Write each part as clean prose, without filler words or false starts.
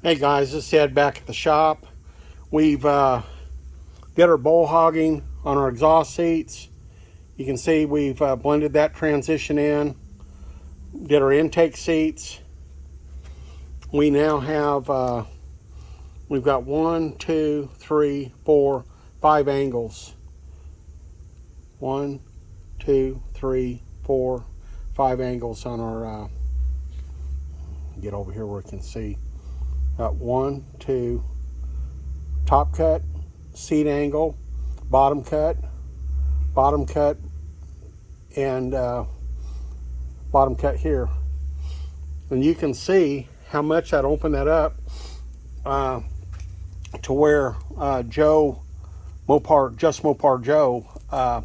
Hey guys, this is Ed back at the shop. We've did our bowl hogging on our exhaust seats. You can see we've blended that transition in. Did our intake seats. We now have, we've got 1, 2, 3, 4, 5 angles. 1, 2, 3, 4, 5 angles on our, get over here where we can see. Got 1, 2, top cut, seat angle, bottom cut, and bottom cut here. And you can see how much I'd open that up to where Joe, Mopar Joe,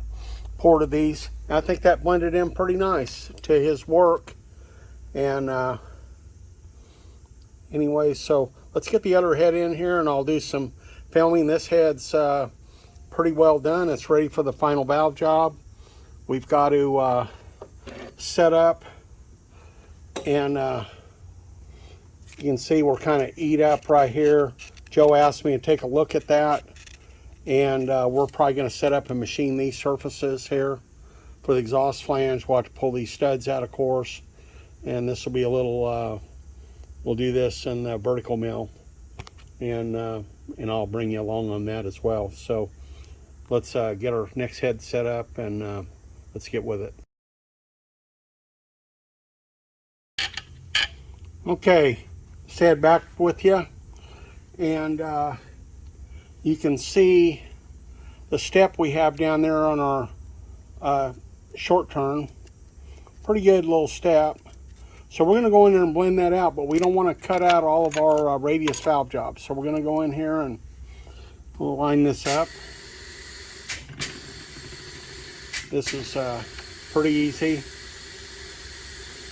ported these. And I think that blended in pretty nice to his work. And anyway, so let's get the other head in here and I'll do some filming. This head's pretty well done. It's ready for the final valve job. We've got to set up, and you can see we're kind of eat up right here. Joe asked me to take a look at that, and we're probably going to set up and machine these surfaces here for the exhaust flange. We'll have to pull these studs out, of course, and this will be a little we'll do this in the vertical mill, and I'll bring you along on that as well. So let's get our next head set up, and let's get with it. Okay, let's head back with you, and you can see the step we have down there on our short turn. Pretty good little step. So we're going to go in there and blend that out, but we don't want to cut out all of our radius valve jobs. So we're going to go in here and we'll line this up. This is pretty easy.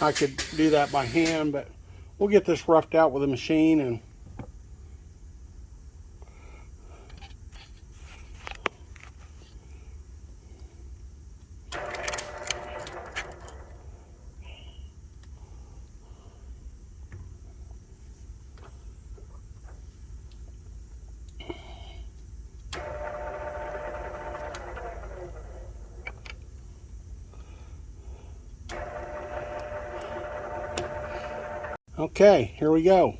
I could do that by hand, but we'll get this roughed out with a machine. And okay, here we go.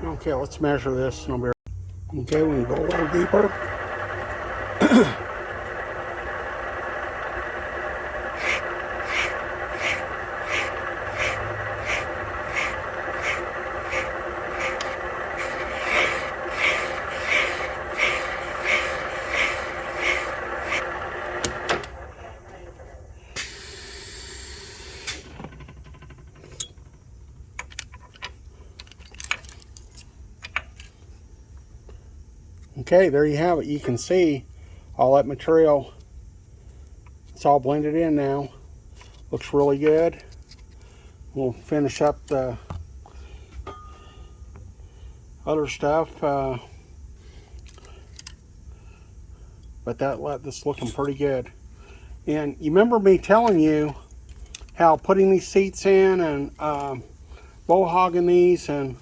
Okay, let's measure this. Okay, we can go a little deeper. Okay, there you have it. You can see all that material. It's all blended in now. Looks really good. We'll finish up the other stuff, but this looking pretty good. And you remember me telling you how putting these seats in and bowl hogging these, and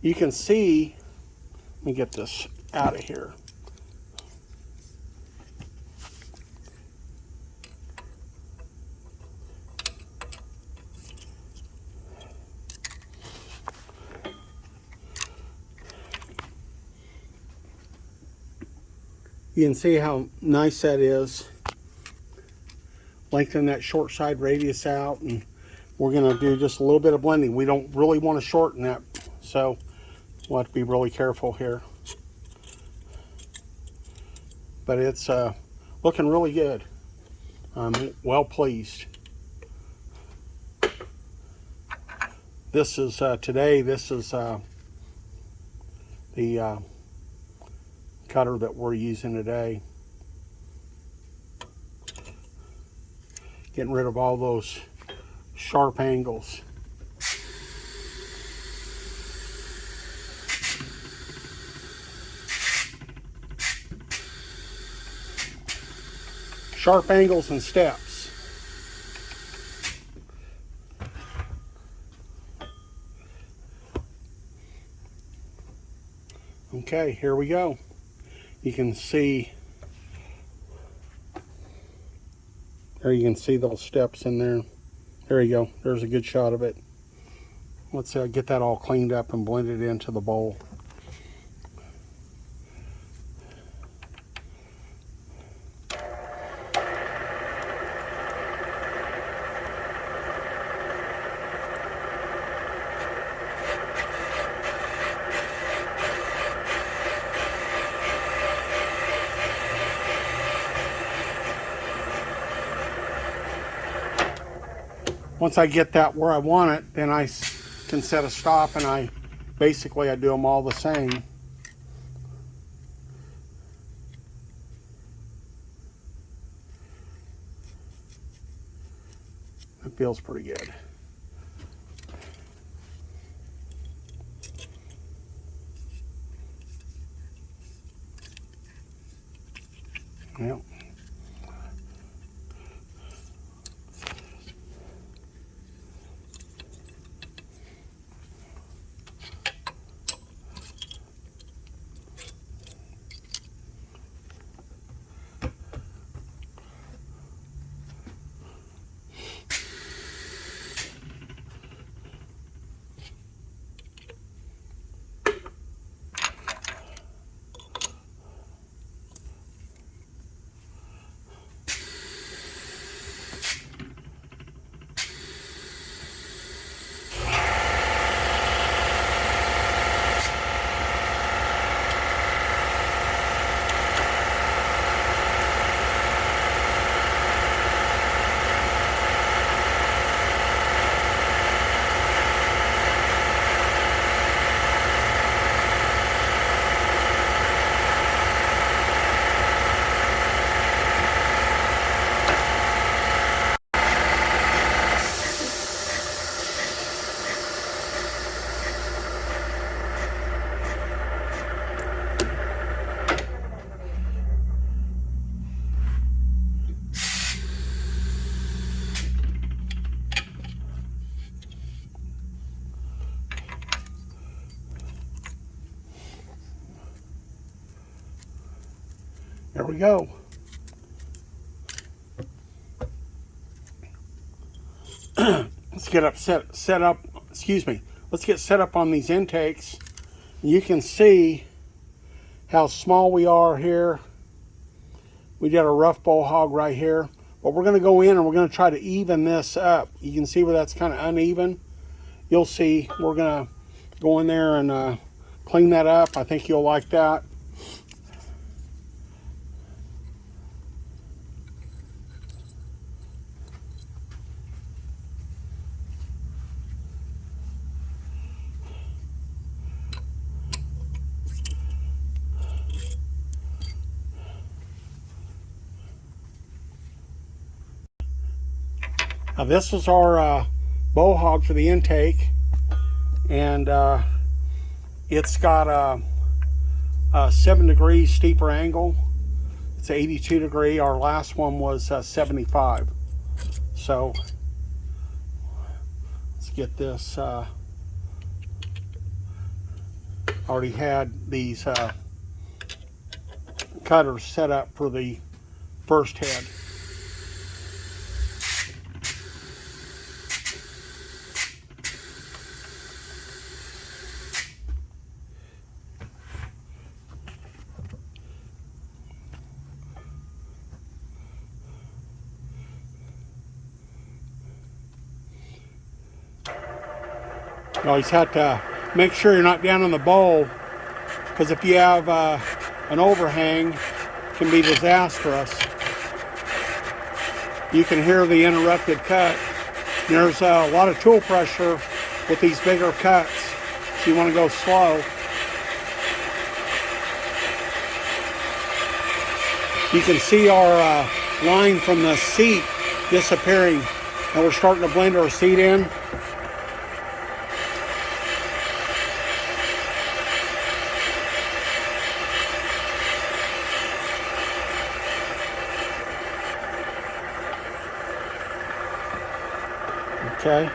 you can see. Let me get this out of here. You can see how nice that is. Lengthen that short side radius out, and we're going to do just a little bit of blending. We don't really want to shorten that, so we'll have to be really careful here. But it's looking really good. I'm well pleased. This is today. This is the cutter that we're using today. Getting rid of all those sharp angles. Sharp angles and steps. Okay, here we go. You can see, there you can see those steps in there. There you go. There's a good shot of it. Let's get that all cleaned up and blended into the bowl. Once I get that where I want it, then I can set a stop, and I do them all the same. It feels pretty good. Yep. There we go. Let's get set up. Excuse me. Let's get set up on these intakes. You can see how small we are here. We got a rough bowl hog right here, but we're going to go in and we're going to try to even this up. You can see where that's kind of uneven. You'll see we're going to go in there and clean that up. I think you'll like that. Now this is our bowl hog for the intake, and it's got a 7 degrees steeper angle. It's 82 degree. Our last one was 75. So let's get this. Already had these cutters set up for the first head. You always have to make sure you're not down on the bowl, because if you have an overhang, it can be disastrous. you can hear the interrupted cut. There's a lot of tool pressure with these bigger cuts, so you want to go slow. You can see our line from the seat disappearing, and we're starting to blend our seat in. Okay.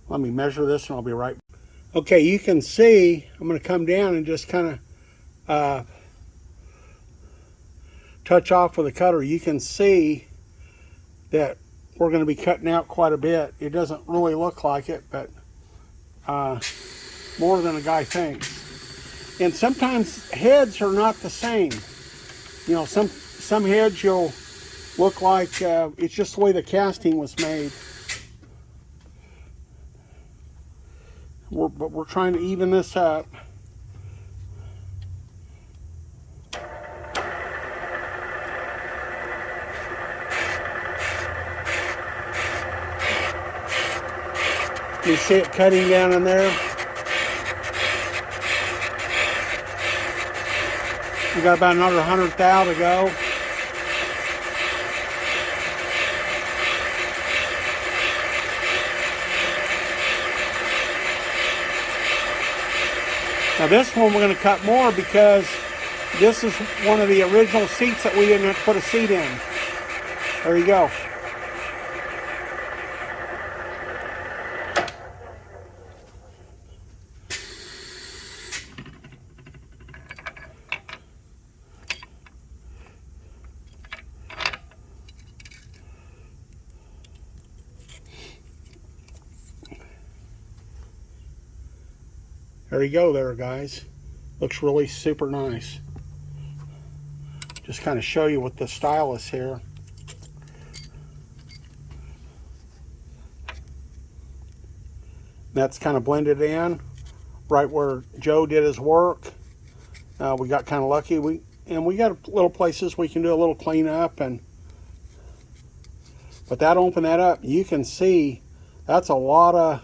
Let me measure this and I'll be right back. Okay, you can see, I'm going to come down and just kind of touch off with a cutter. You can see that we're going to be cutting out quite a bit. It doesn't really look like it, but more than a guy thinks. And sometimes heads are not the same. You know, some heads you'll look like it's just the way the casting was made. But we're trying to even this up. You see it cutting down in there? We got about another 100 thou to go. Now this one we're going to cut more because this is one of the original seats that we didn't have to put a seat in. There you go. There you go there, guys. Looks really super nice. Just kind of show you with the stylus here. That's kind of blended in right where Joe did his work. We got kind of lucky. We got little places we can do a little cleanup, but that opened that up. You can see that's a lot of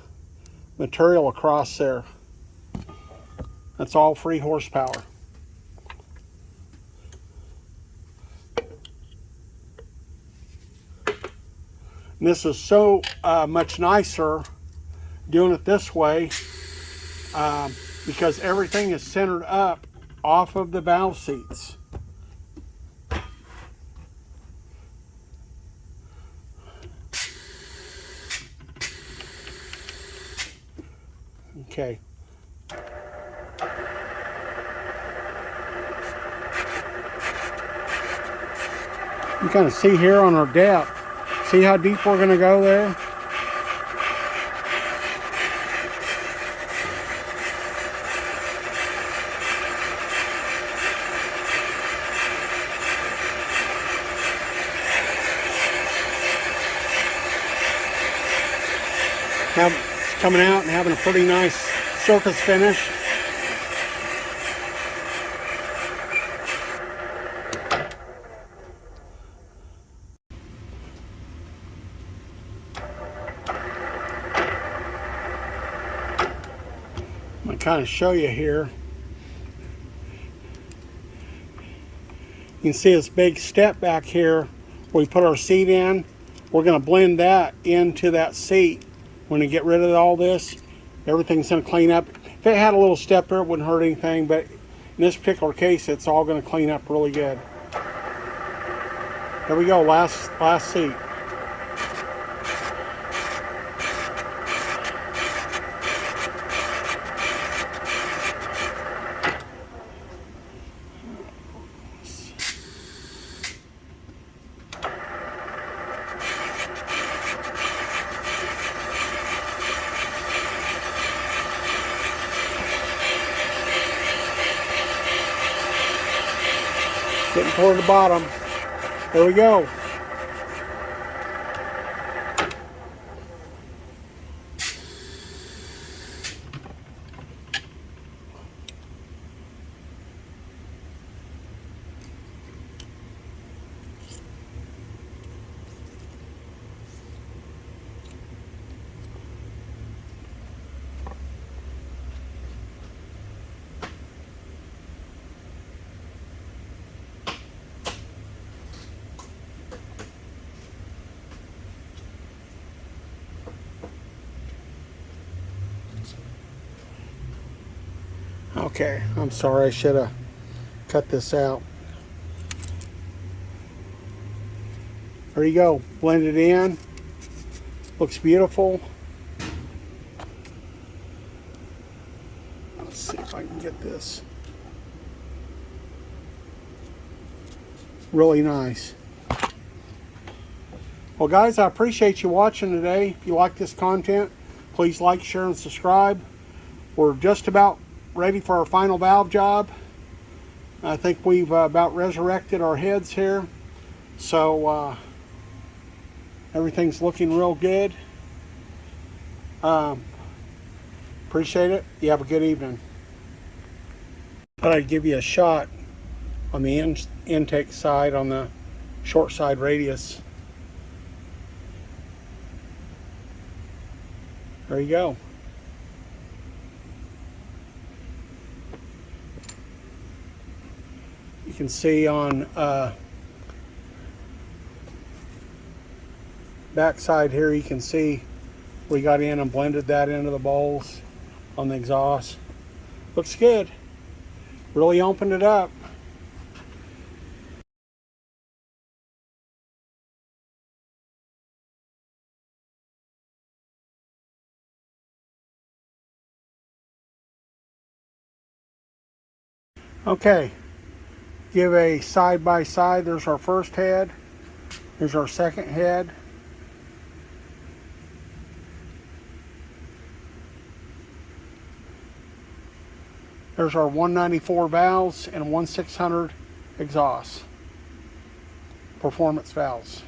material across there. That's all free horsepower. And this is so much nicer doing it this way because everything is centered up off of the valve seats. Okay. You kind of see here on our depth. See how deep we're going to go there? Now it's coming out and having a pretty nice surface finish. I'm going to kind of show you here. You can see this big step back here where we put our seat in. We're going to blend that into that seat. We're going to get rid of all this. Everything's going to clean up. If it had a little step there, it wouldn't hurt anything, but in this particular case, it's all going to clean up really good. There we go, last seat. Getting toward the bottom. There we go. Okay, I'm sorry, I should have cut this out. There you go, blend it in. Looks beautiful. Let's see if I can get this. Really nice. Well guys, I appreciate you watching today. If you like this content, please like, share, and subscribe. We're just about ready for our final valve job. I think we've about resurrected our heads here. So everything's looking real good. Appreciate it. You have a good evening. Thought I'd give you a shot on the intake side, on the short side radius. There you go. You can see on back side here, you can see we got in and blended that into the bowls on the exhaust. Looks good. Really opened it up. Okay, give a side by side. There's our first head. Here's our second head. There's our 194 valves and 1600 exhaust. Performance valves.